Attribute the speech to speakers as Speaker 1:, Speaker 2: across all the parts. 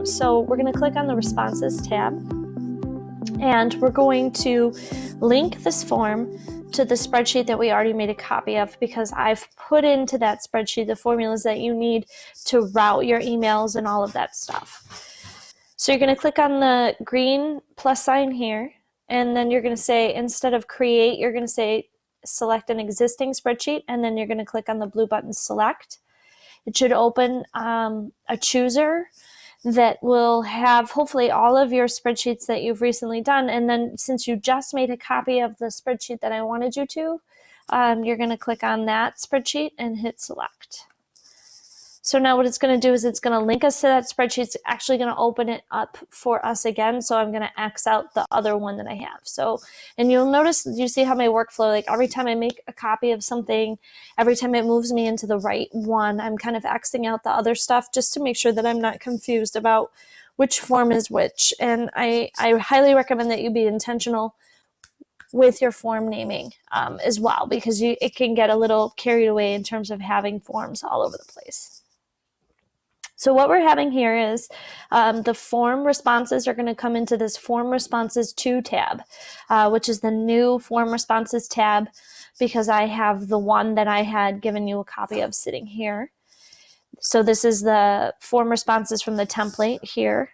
Speaker 1: So we're going to click on the Responses tab, and we're going to link this form to the spreadsheet that we already made a copy of, because I've put into that spreadsheet the formulas that you need to route your emails and all of that stuff. So you're going to click on the green plus sign here, and then you're going to say, instead of create, you're going to say select an existing spreadsheet, and then you're going to click on the blue button select. It should open a chooser that will have hopefully all of your spreadsheets that you've recently done. And then since you just made a copy of the spreadsheet that I wanted you to, you're going to click on that spreadsheet and hit select. So now what it's going to do is it's going to link us to that spreadsheet. It's actually going to open it up for us again. So I'm going to X out the other one that I have. So, and you'll notice, you see how my workflow, like every time I make a copy of something, every time it moves me into the right one, I'm kind of Xing out the other stuff just to make sure that I'm not confused about which form is which. And I highly recommend that you be intentional with your form naming as well, because it can get a little carried away in terms of having forms all over the place. So what we're having here is the form responses are going to come into this Form Responses 2 tab, which is the new Form Responses tab, because I have the one that I had given you a copy of sitting here. So this is the form responses from the template here.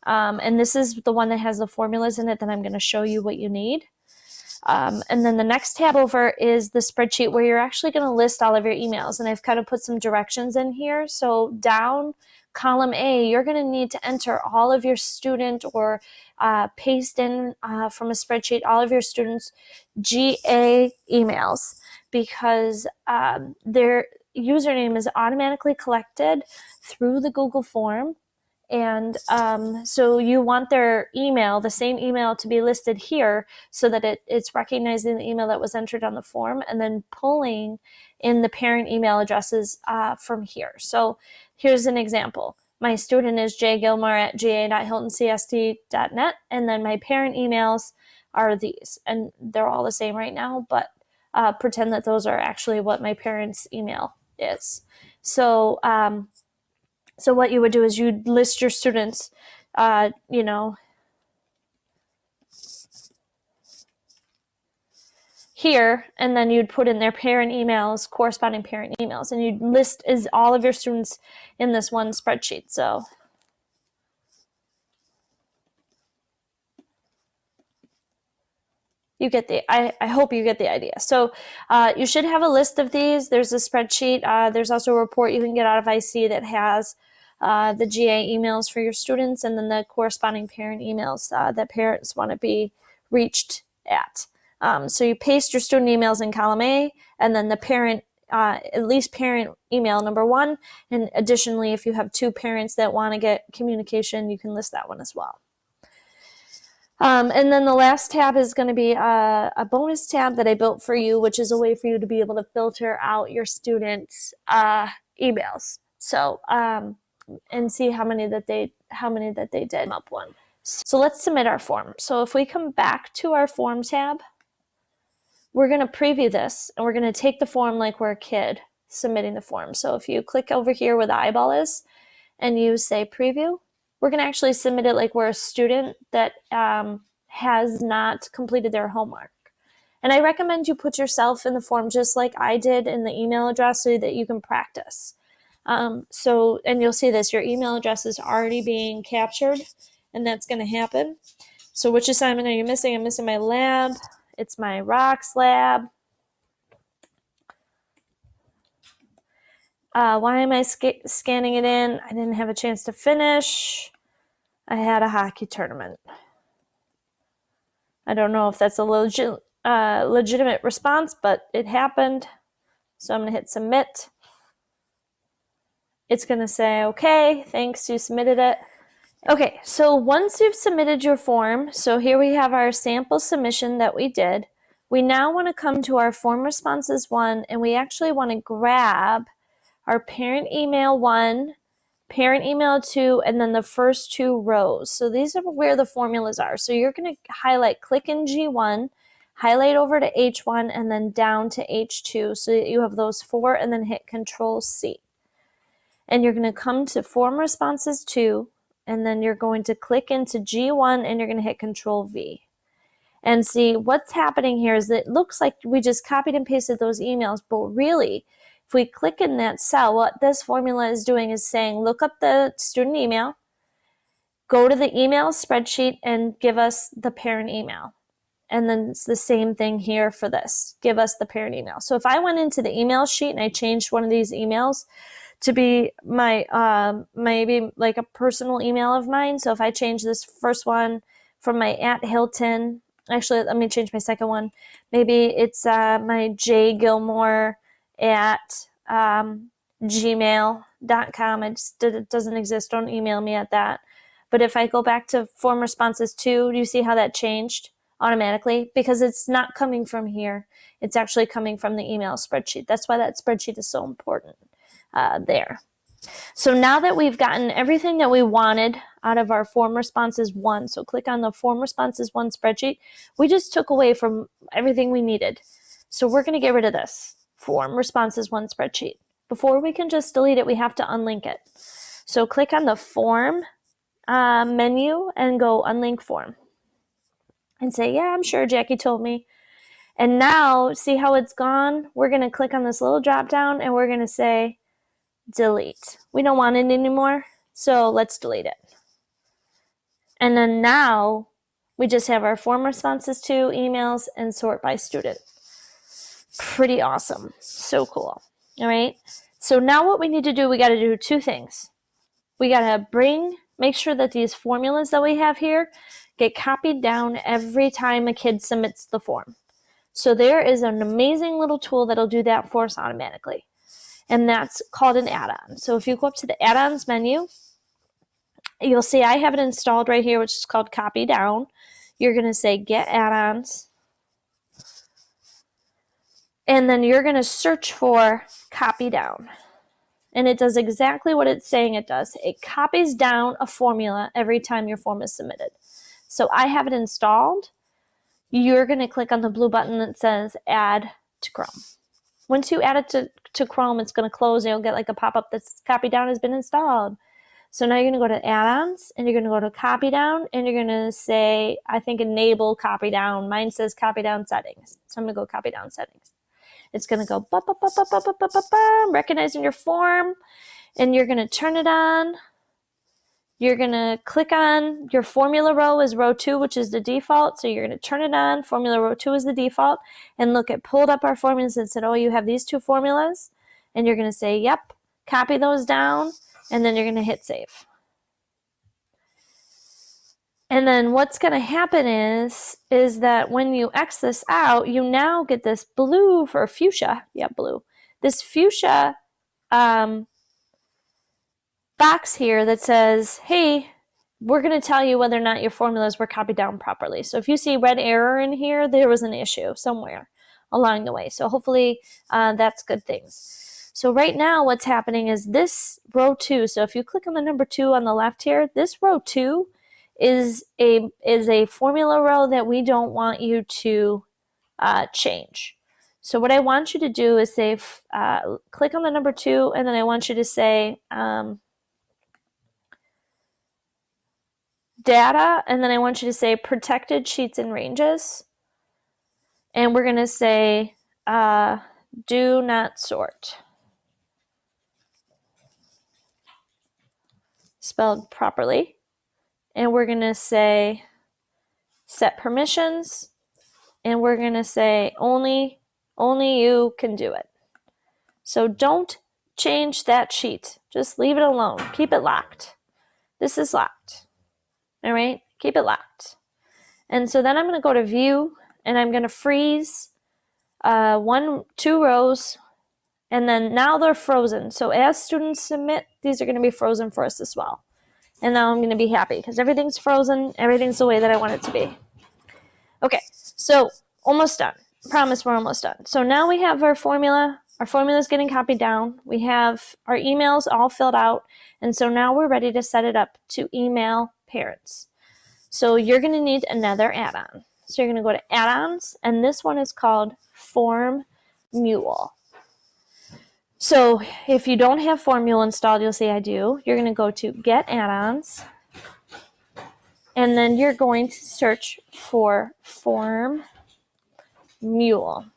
Speaker 1: And this is the one that has the formulas in it that I'm going to show you what you need. And then the next tab over is the spreadsheet, where you're actually going to list all of your emails. And I've kind of put some directions in here. So down column A, you're going to need to enter all of your student or paste in from a spreadsheet all of your students' GA emails, because their username is automatically collected through the Google form. And so you want their email, the same email, to be listed here so that it's recognizing the email that was entered on the form and then pulling in the parent email addresses from here. So here's an example. My student is jgilmore@ga.hiltoncst.net, and then my parent emails are these. And they're all the same right now, but pretend that those are actually what my parent's email is. So so what you would do is you'd list your students, here, and then you'd put in their parent emails, corresponding parent emails, and you'd list all of your students in this one spreadsheet. So you get I hope you get the idea. So you should have a list of these. There's a spreadsheet. There's also a report you can get out of IC that has the GA emails for your students, and then the corresponding parent emails that parents want to be reached at. So you paste your student emails in column A, and then the parent, at least parent email number 1. And additionally, if you have 2 parents that want to get communication, you can list that one as well. And then the last tab is going to be a bonus tab that I built for you, which is a way for you to be able to filter out your students' emails. So and see how many that they did up one. So let's submit our form. So if we come back to our form tab, we're going to preview this, and we're going to take the form like we're a kid submitting the form. So if you click over here where the eyeball is and you say preview, we're going to actually submit it like we're a student that has not completed their homework. And I recommend you put yourself in the form just like I did in the email address so that you can practice. And you'll see this, your email address is already being captured, and that's going to happen. So which assignment are you missing? I'm missing my lab. It's my rocks lab. Why am I scanning it in? I didn't have a chance to finish. I had a hockey tournament. I don't know if that's a legitimate response, but it happened. So I'm going to hit submit. It's going to say, okay, thanks, you submitted it. Okay, so once you've submitted your form, so here we have our sample submission that we did. We now want to come to our form responses 1, and we actually want to grab our parent email 1, parent email 2, and then the first 2 rows. So these are where the formulas are. So you're going to highlight, click in G1, highlight over to H1, and then down to H2 so that you have those 4, and then hit Control C. And you're going to come to Form Responses 2, and then you're going to click into G1 and you're going to hit Control V. And see what's happening here is that it looks like we just copied and pasted those emails, but really, if we click in that cell, what this formula is doing is saying, look up the student email, go to the email spreadsheet, and give us the parent email. And then it's the same thing here for this. Give us the parent email. So if I went into the email sheet and I changed one of these emails to be my maybe like a personal email of mine. So if I change this first one from my @Hilton, actually let me change my second one. Maybe it's my jgilmore at gmail.com. It doesn't exist. Don't email me at that. But if I go back to form responses 2, do you see how that changed automatically? Because it's not coming from here. It's actually coming from the email spreadsheet. That's why that spreadsheet is so important there. So now that we've gotten everything that we wanted out of our form responses 1, so click on the form responses 1 spreadsheet, we just took away from everything we needed. So we're going to get rid of this form responses 1 spreadsheet. Before we can just delete it, we have to unlink it. So click on the form menu and go unlink form and say, yeah, I'm sure Jackie told me. And now see how it's gone? We're going to click on this little drop down and we're going to say delete. We don't want it anymore, so let's delete it. And then now we just have our form responses 2 emails and sort by student. Pretty awesome. So cool. All right. So now what we need to do, we got to do 2 things. We got to make sure that these formulas that we have here get copied down every time a kid submits the form. So there is an amazing little tool that'll do that for us automatically. And that's called an add-on. So if you go up to the add-ons menu, you'll see I have it installed right here, which is called CopyDown. You're going to say get add-ons. And then you're going to search for CopyDown. And it does exactly what it's saying it does. It copies down a formula every time your form is submitted. So I have it installed. You're going to click on the blue button that says Add to Chrome. Once you add it to Chrome, it's going to close and you'll get like a pop-up that's CopyDown has been installed. So now you're going to go to add-ons and you're going to go to CopyDown and you're going to say, I think enable CopyDown. Mine says CopyDown settings. So I'm going to go CopyDown settings. It's going to go recognizing your form and you're going to turn it on. You're going to click on your formula row is row 2, which is the default. So you're going to turn it on. Formula row 2 is the default. And look, it pulled up our formulas and said, oh, you have these 2 formulas. And you're going to say, yep, copy those down. And then you're going to hit save. And then what's going to happen is that when you X this out, you now get this blue for fuchsia. Yeah, blue. This fuchsia box here that says, hey, we're going to tell you whether or not your formulas were copied down properly. So if you see red error in here, there was an issue somewhere along the way. So hopefully that's good things. So right now what's happening is this row 2. So if you click on the number 2 on the left here, this row 2 is a formula row that we don't want you to change. So what I want you to do is say, click on the number 2, and then I want you to say data, and then I want you to say protected sheets and ranges. And we're going to say do not sort. Spelled properly. And we're going to say set permissions. And we're going to say only you can do it. So don't change that sheet. Just leave it alone. Keep it locked. This is locked. All right, keep it locked. And so then I'm going to go to view and I'm going to freeze 2 rows, and then now they're frozen. So as students submit, these are going to be frozen for us as well. And now I'm going to be happy because everything's frozen. Everything's the way that I want it to be. Okay, so almost done. Promise we're almost done. So now we have our formula. Our formula is getting copied down. We have our emails all filled out. And so now we're ready to set it up to email parents. So you're going to need another add-on. So you're going to go to add-ons, and this one is called Form Mule. So if you don't have Form Mule installed, you'll see I do. You're going to go to Get Add-ons, and then you're going to search for Form Mule.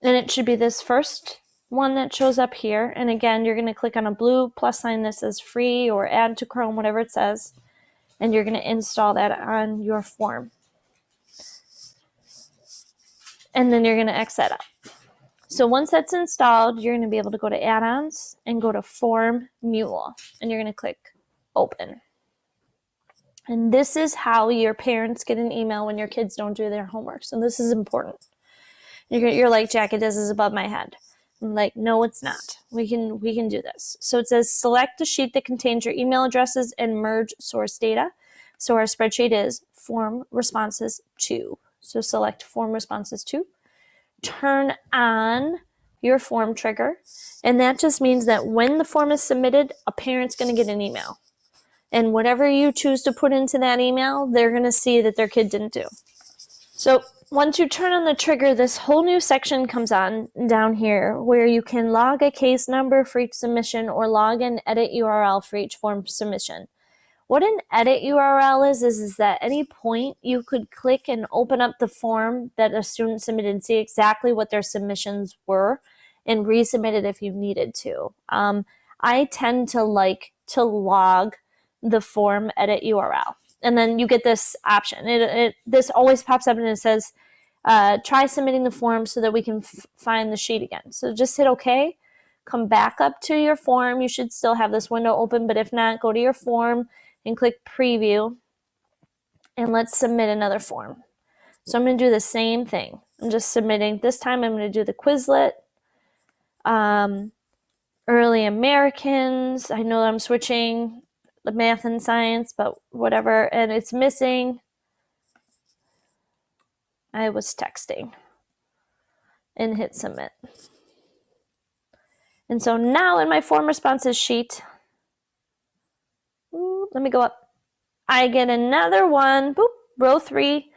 Speaker 1: And it should be this first one that shows up here. And again, you're going to click on a blue plus sign that says free or add to Chrome, whatever it says. And you're going to install that on your form. And then you're going to X that out. So once that's installed, you're going to be able to go to add-ons and go to Form Mule. And you're going to click open. And this is how your parents get an email when your kids don't do their homework. So this is important. You're like, Jackie, this is above my head. I'm like, no, it's not. We can do this. So it says select the sheet that contains your email addresses and merge source data. So our spreadsheet is form responses 2. So select form responses 2. Turn on your form trigger. And that just means that when the form is submitted, a parent's going to get an email. And whatever you choose to put into that email, they're going to see that their kid didn't do. So once you turn on the trigger, this whole new section comes on down here where you can log a case number for each submission or log an edit URL for each form submission. What an edit URL is that at any point you could click and open up the form that a student submitted and see exactly what their submissions were and resubmit it if you needed to. I tend to like to log the form edit URL. And then you get this option. This always pops up and it says, try submitting the form so that we can find the sheet again. So just hit OK. Come back up to your form. You should still have this window open, but if not, go to your form and click Preview. And let's submit another form. So I'm going to do the same thing. I'm just submitting. This time I'm going to do the Quizlet. Early Americans. I know I'm switching the math and science, but whatever, and it's missing. I was texting and hit submit. And so now in my form responses sheet, let me go up. I get another one, boop, row 3,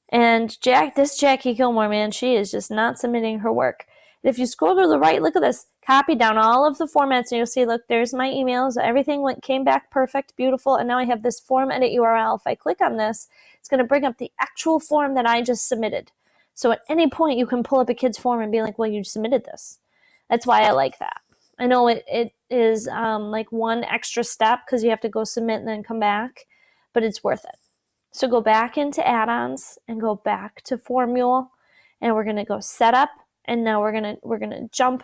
Speaker 1: and this Jackie Gilmore, man, she is just not submitting her work. And if you scroll to the right, look at this. Copy down all of the formats, and you'll see, look, there's my emails. Everything came back perfect, beautiful, and now I have this form edit URL. If I click on this, it's going to bring up the actual form that I just submitted. So at any point, you can pull up a kid's form and be like, well, you submitted this. That's why I like that. I know it is like one extra step because you have to go submit and then come back, but it's worth it. So go back into add-ons and go back to Form Mule, and we're going to go setup, and now we're going to jump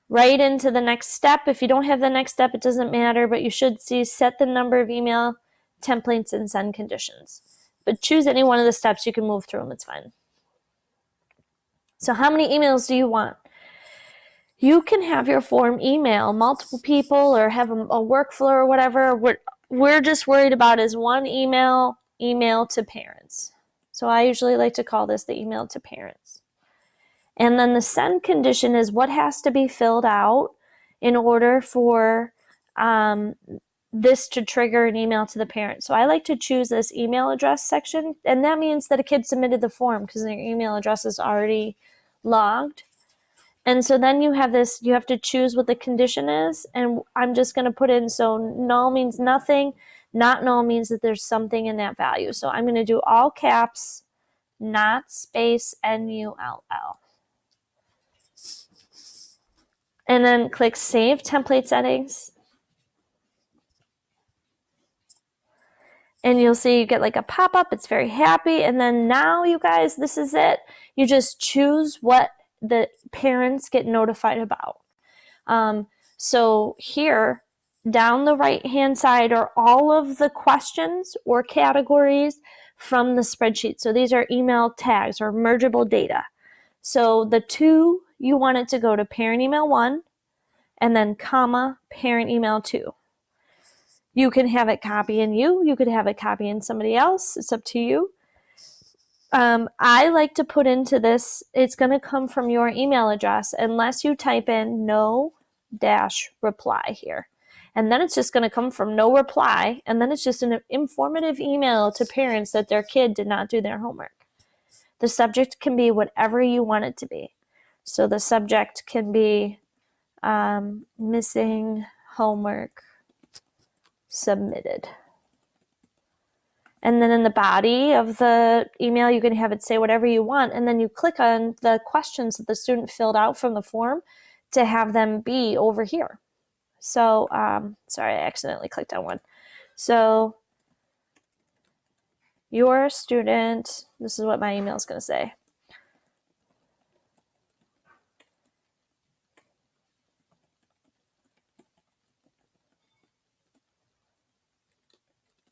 Speaker 1: right into the next step. If you don't have the next step, it doesn't matter, but you should see set the number of email templates and send conditions. But choose any one of the steps. You can move through them. It's fine. So how many emails do you want? You can have your form email multiple people or have a workflow or whatever. What we're just worried about is one email to parents. So I usually like to call this the email to parents. And then the send condition is what has to be filled out in order for this to trigger an email to the parent. So I like to choose this email address section, and that means that a kid submitted the form because their email address is already logged. And so then you have this, you have to choose what the condition is, and I'm just going to put in, so null means nothing, not null means that there's something in that value. So I'm going to do all caps, not space, NULL. And then click Save Template Settings. And you'll see you get like a pop-up. It's very happy. And then now, you guys, this is it. You just choose what the parents get notified about. So here, down the right-hand side are all of the questions or categories from the spreadsheet. So these are email tags or mergeable data. So the two, you want it to go to parent email 1 and then comma parent email 2. You can have it copy in you could have it copy in somebody else. It's up to you. I like to put into this, it's going to come from your email address unless you type in no-reply here. And then it's just going to come from no reply, and then it's just an informative email to parents that their kid did not do their homework. The subject can be whatever you want it to be. So the subject can be missing homework submitted. And then in the body of the email, you can have it say whatever you want, and then you click on the questions that the student filled out from the form to have them be over here. So, sorry, I accidentally clicked on one. So, your student, this is what my email is going to say.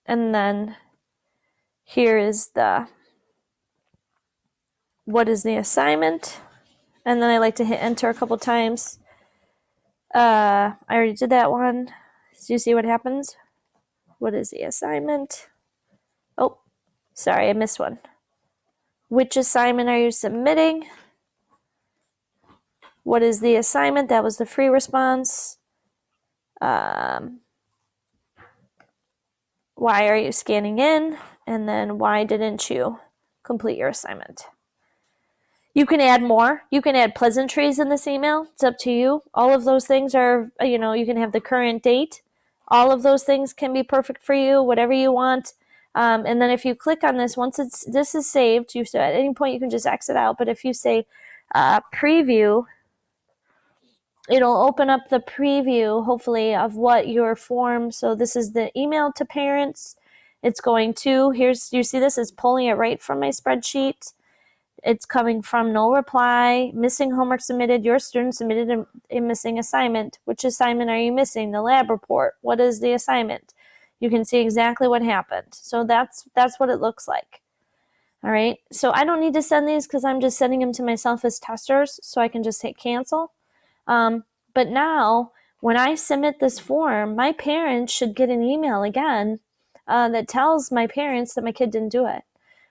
Speaker 1: And then here is the, what is the assignment? And then I like to hit enter a couple times. I already did that one. Do you see what happens? What is the assignment? Oh, sorry, I missed one. Which assignment are you submitting? What is the assignment? That was the free response. Why are you scanning in? And then why didn't you complete your assignment? You can add more. You can add pleasantries in this email. It's up to you. All of those things are, you can have the current date. All of those things can be perfect for you, whatever you want. And then if you click on this, once this is saved, at any point you can just exit out. But if you say preview, it'll open up the preview, hopefully, of what your form. So this is the email to parents. It's going to, you see this, it's pulling it right from my spreadsheet. It's coming from no reply, missing homework submitted, your student submitted a missing assignment. Which assignment are you missing? The lab report. What is the assignment? You can see exactly what happened. So that's what it looks like. All right, so I don't need to send these because I'm just sending them to myself as testers, so I can just hit cancel. But now, when I submit this form, my parents should get an email again that tells my parents that my kid didn't do it.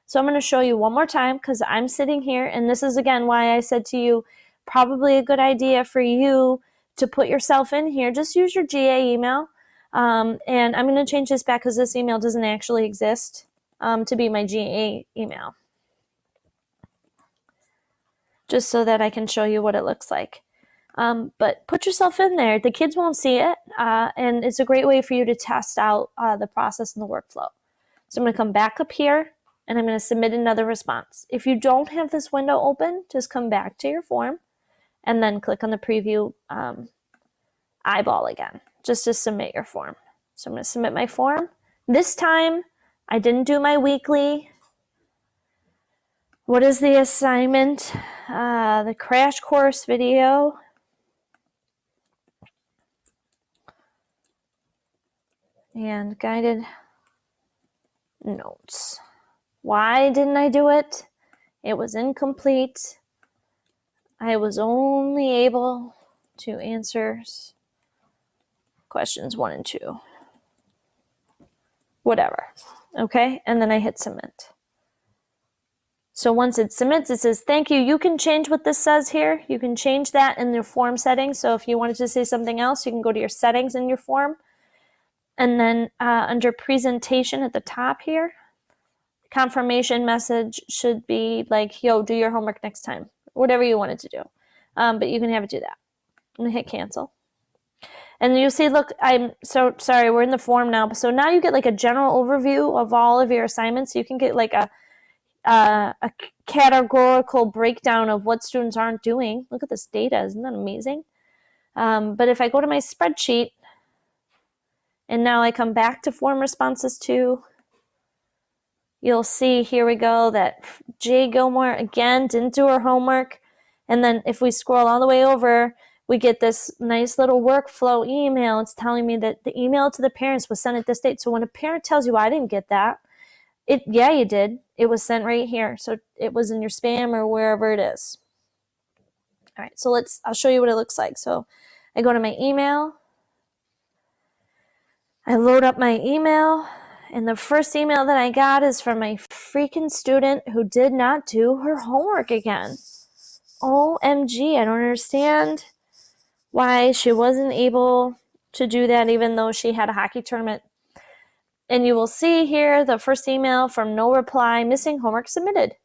Speaker 1: So I'm going to show you one more time because I'm sitting here, and this is again why I said to you, probably a good idea for you to put yourself in here. Just use your GA email. And I'm going to change this back because this email doesn't actually exist to be my GA email. Just so that I can show you what it looks like. But put yourself in there. The kids won't see it, and it's a great way for you to test out the process and the workflow. So I'm going to come back up here, and I'm going to submit another response. If you don't have this window open, just come back to your form, and then click on the preview eyeball again, just to submit your form. So I'm going to submit my form. This time, I didn't do my weekly. What is the assignment? The crash course video. And guided notes. Why didn't I do it? It was incomplete. I was only able to answer questions 1 and 2. Whatever. Okay, and then I hit submit. So once it submits, it says, thank you. You can change what this says here. You can change that in your form settings. So if you wanted to say something else, you can go to your settings in your form. And then under presentation at the top here, confirmation message should be like, yo, do your homework next time. Whatever you wanted to do. But you can have it do that. I'm going to hit cancel. And you'll see, look, I'm so sorry, we're in the form now. So now you get like a general overview of all of your assignments. You can get like a categorical breakdown of what students aren't doing. Look at this data. Isn't that amazing? But if I go to my spreadsheet, and now I come back to form responses 2, you'll see, here we go, that Jay Gilmore, again, didn't do her homework. And then if we scroll all the way over, we get this nice little workflow email. It's telling me that the email to the parents was sent at this date. So when a parent tells you, I didn't get that, yeah, you did. It was sent right here. So it was in your spam or wherever it is. All right, so I'll show you what it looks like. So I go to my email. I load up my email, and the first email that I got is from my freaking student who did not do her homework again. OMG, I don't understand why she wasn't able to do that even though she had a hockey tournament. And you will see here the first email from no reply, missing homework submitted.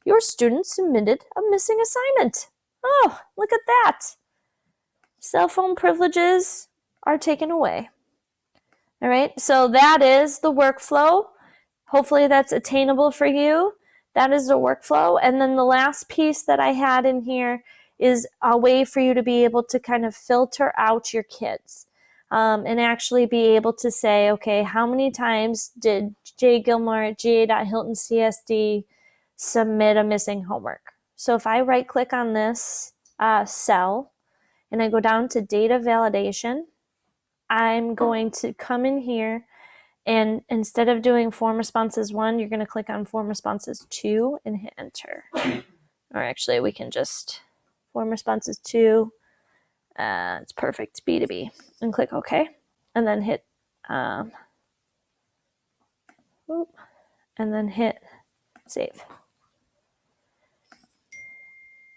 Speaker 1: Your student submitted a missing assignment. Oh, look at that. Cell phone privileges are taken away. All right, so that is the workflow. Hopefully that's attainable for you. That is the workflow. And then the last piece that I had in here is a way for you to be able to kind of filter out your kids and actually be able to say, okay, how many times did Jay Gilmore at ga.hilton CSD submit a missing homework? So if I right click on this cell and I go down to data validation, I'm going to come in here, and instead of doing form responses 1, you're going to click on form responses 2 and hit enter. Or actually, we can just form responses 2. It's perfect, B2B, and click OK, and then hit and then hit save.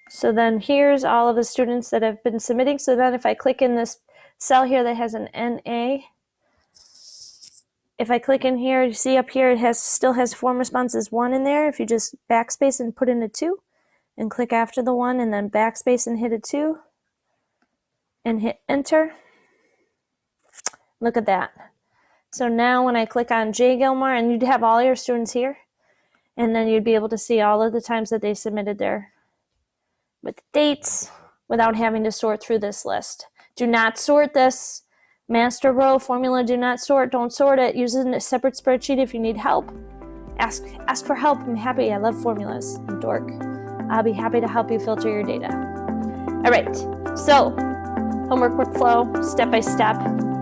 Speaker 1: So then here's all of the students that have been submitting. So then if I click in this cell here that has an NA, if I click in here, you see up here it still has form responses 1 in there. If you just backspace and put in a 2 and click after the 1 and then backspace and hit a 2 and hit enter, look at that. So now when I click on Jay Gilmore, and you'd have all your students here, and then you'd be able to see all of the times that they submitted there with dates without having to sort through this list. Do not sort this master row formula. Do not sort. Don't sort it. Use it in a separate spreadsheet if you need help. Ask for help. I'm happy. I love formulas. I'm a dork. I'll be happy to help you filter your data. All right. So homework workflow, step by step.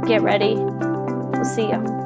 Speaker 1: Get ready. We'll see you.